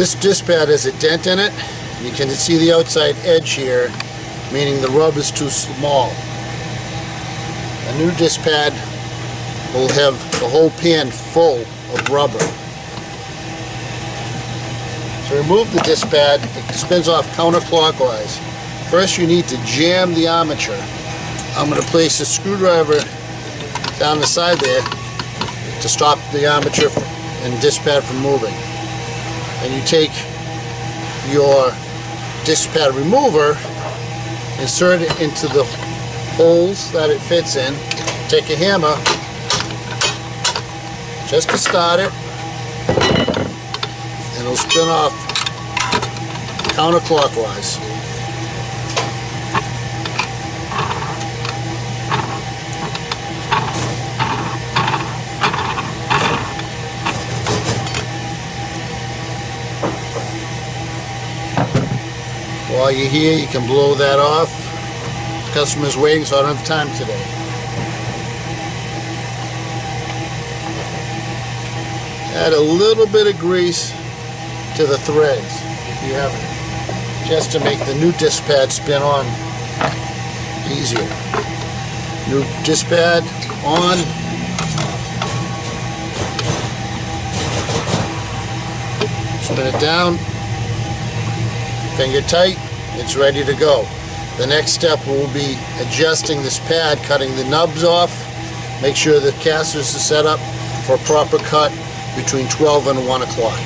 This disc pad has a dent in it. You can see the outside edge here, meaning the rub is too small. A new disc pad will have the whole pan full of rubber. To remove the disc pad, it spins off counterclockwise. First you need to jam the armature. I'm going to place a screwdriver down the side there to stop the armature and disc pad from moving. And you take your disc pad remover, insert it into the holes that it fits in, take a hammer just to start it, and it'll spin off counterclockwise. While you're here, you can blow that off. The customer's waiting, so I don't have time today. Add a little bit of grease to the threads, if you have it, just to make the new disc pad spin on easier. New disc pad on. Spin it down. Finger tight. It's ready to go. The next step will be adjusting this pad, cutting the nubs off. Make sure the casters are set up for a proper cut between 12 and 1 o'clock.